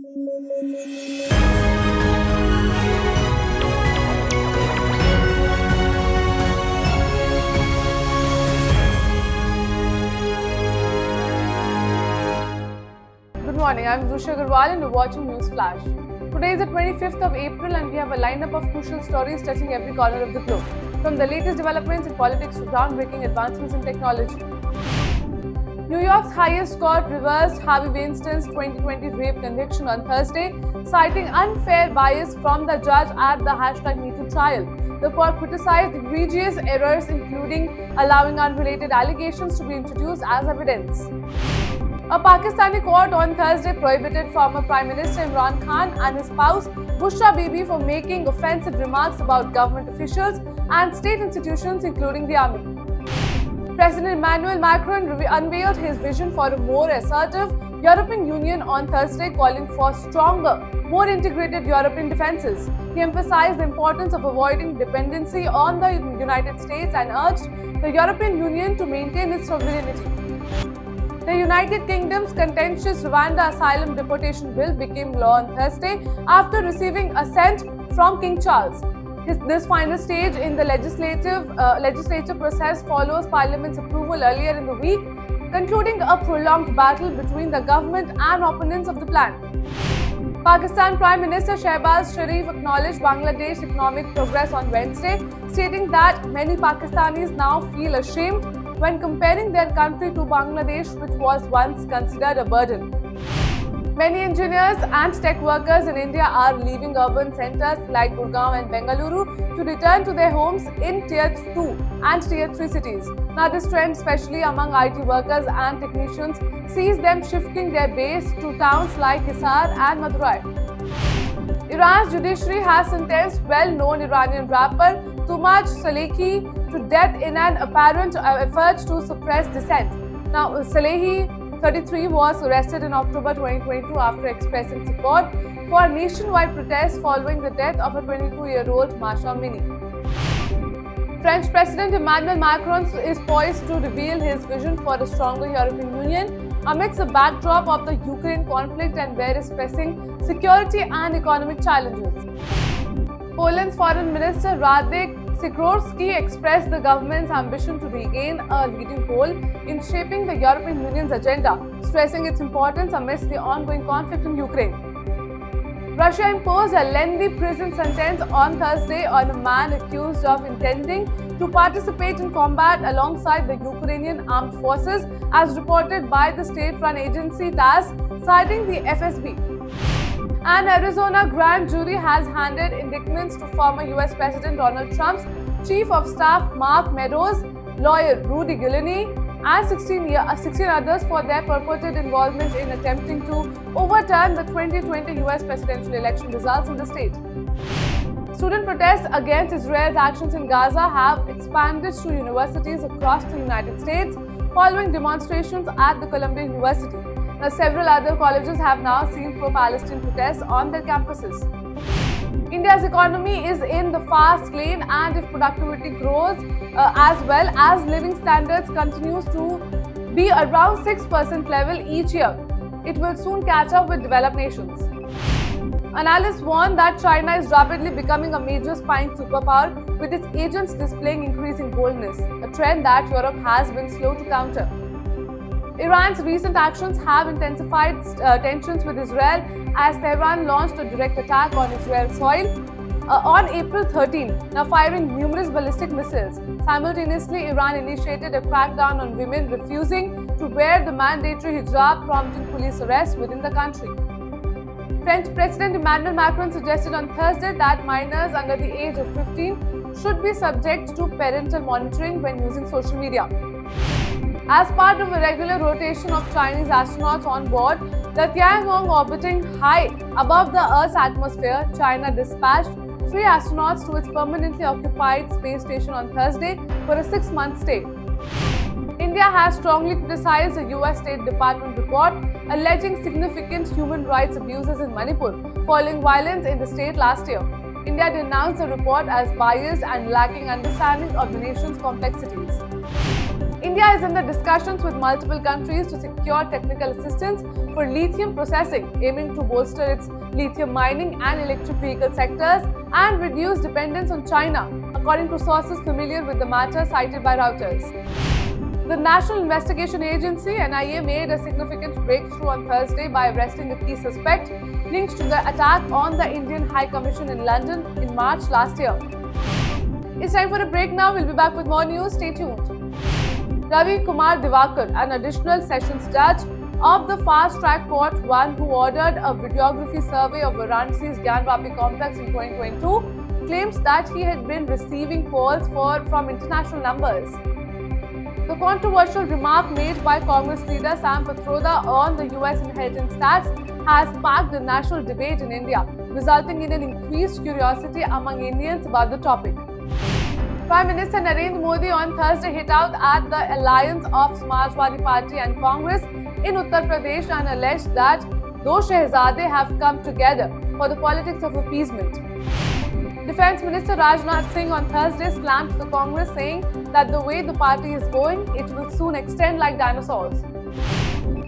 Good morning, I'm Zusha Agarwal and you're watching News Flash. Today is the 25th of April and we have a lineup of crucial stories touching every corner of the globe. From the latest developments in politics to groundbreaking advancements in technology. New York's highest court reversed Harvey Weinstein's 2020 rape conviction on Thursday, citing unfair bias from the judge at the #MeToo trial. The court criticized egregious errors, including allowing unrelated allegations to be introduced as evidence. A Pakistani court on Thursday prohibited former Prime Minister Imran Khan and his spouse Bushra Bibi for making offensive remarks about government officials and state institutions, including the army. President Emmanuel Macron unveiled his vision for a more assertive European Union on Thursday, calling for stronger, more integrated European defences. He emphasized the importance of avoiding dependency on the United States and urged the European Union to maintain its sovereignty. The United Kingdom's contentious Rwanda asylum deportation bill became law on Thursday after receiving assent from King Charles. This final stage in the legislative process follows Parliament's approval earlier in the week, concluding a prolonged battle between the government and opponents of the plan. Pakistan Prime Minister Shehbaz Sharif acknowledged Bangladesh's economic progress on Wednesday, stating that many Pakistanis now feel ashamed when comparing their country to Bangladesh, which was once considered a burden. Many engineers and tech workers in India are leaving urban centres like Gurgaon and Bengaluru to return to their homes in Tier 2 and Tier 3 cities. Now, this trend, especially among IT workers and technicians, sees them shifting their base to towns like Hisar and Madurai. Iran's judiciary has sentenced well-known Iranian rapper Toomaj Salehi to death in an apparent effort to suppress dissent. Now, Salehi, 33, was arrested in October 2022 after expressing support for nationwide protests following the death of a 22-year-old Masha Amini. French President Emmanuel Macron is poised to reveal his vision for a stronger European Union amidst the backdrop of the Ukraine conflict and various pressing security and economic challenges. Poland's Foreign Minister Radek Sikorski expressed the government's ambition to regain a leading role in shaping the European Union's agenda, stressing its importance amidst the ongoing conflict in Ukraine. Russia imposed a lengthy prison sentence on Thursday on a man accused of intending to participate in combat alongside the Ukrainian armed forces, as reported by the state-run agency TASS, citing the FSB. An Arizona grand jury has handed indictments to former US President Donald Trump's Chief of Staff Mark Meadows, lawyer Rudy Giuliani, and 16 others for their purported involvement in attempting to overturn the 2020 US presidential election results in the state. Student protests against Israel's actions in Gaza have expanded to universities across the United States following demonstrations at the Columbia University. Now, several other colleges have now seen pro-Palestine protests on their campuses. India's economy is in the fast lane, and if productivity grows as well as living standards continues to be around 6% level each year, it will soon catch up with developed nations. Analysts warn that China is rapidly becoming a major spying superpower, with its agents displaying increasing boldness, a trend that Europe has been slow to counter. Iran's recent actions have intensified tensions with Israel as Tehran launched a direct attack on Israel's soil on April 13, now firing numerous ballistic missiles. Simultaneously, Iran initiated a crackdown on women refusing to wear the mandatory hijab, prompting police arrests within the country. French President Emmanuel Macron suggested on Thursday that minors under the age of 15 should be subject to parental monitoring when using social media. As part of a regular rotation of Chinese astronauts on board the Tiangong orbiting high above the Earth's atmosphere, China dispatched 3 astronauts to its permanently occupied space station on Thursday for a 6-month stay. India has strongly criticized the US State Department report alleging significant human rights abuses in Manipur following violence in the state last year. India denounced the report as biased and lacking understanding of the nation's complexities. India is in the discussions with multiple countries to secure technical assistance for lithium processing, aiming to bolster its lithium mining and electric vehicle sectors and reduce dependence on China, according to sources familiar with the matter cited by Reuters. The National Investigation Agency (NIA) made a significant breakthrough on Thursday by arresting a key suspect linked to the attack on the Indian High Commission in London in March last year. It's time for a break now. We'll be back with more news. Stay tuned. Ravi Kumar Divakar, an additional sessions judge of the Fast Track Court 1 who ordered a videography survey of Varanasi's Gyan Vapi complex in 2022, claims that he had been receiving calls from international numbers. The controversial remark made by Congress leader Sam Pitroda on the US inheritance tax has sparked a national debate in India, resulting in an increased curiosity among Indians about the topic. Prime Minister Narendra Modi on Thursday hit out at the alliance of Samajwadi Party and Congress in Uttar Pradesh and alleged that those Shehzade have come together for the politics of appeasement. Defence Minister Rajnath Singh on Thursday slammed the Congress, saying that the way the party is going, it will soon extend like dinosaurs.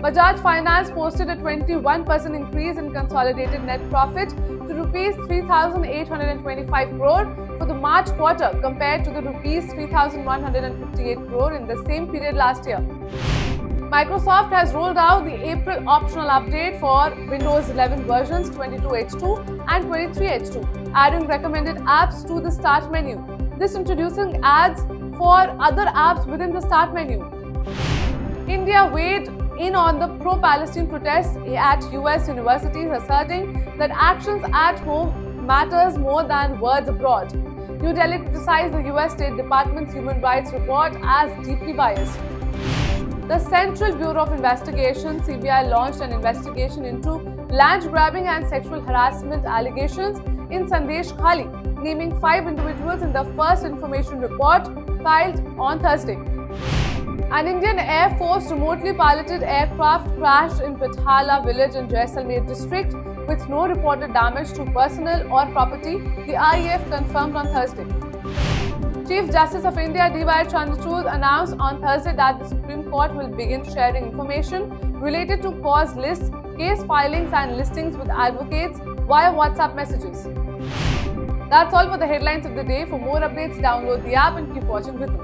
Bajaj Finance posted a 21% increase in consolidated net profit to Rs 3,825 crore for the March quarter compared to the Rs 3,158 crore in the same period last year. Microsoft has rolled out the April optional update for Windows 11 versions 22H2 and 23H2, adding recommended apps to the start menu. This introducing ads for other apps within the start menu. India weighed in on the pro-Palestine protests at US universities, asserting that actions at home matters more than words abroad. New Delhi criticized the US State Department's human rights report as deeply biased. The Central Bureau of Investigation (CBI) launched an investigation into land grabbing and sexual harassment allegations in Sandesh Khali, naming 5 individuals in the first information report filed on Thursday. An Indian Air Force remotely piloted aircraft crashed in Pithala village in Jaisalmer district with no reported damage to personnel or property, the IAF confirmed on Thursday. Chief Justice of India D.Y. Chandrachud announced on Thursday that the Supreme Court will begin sharing information related to cause lists, case filings and listings with advocates via WhatsApp messages. That's all for the headlines of the day. For more updates, download the app and keep watching Rhythm.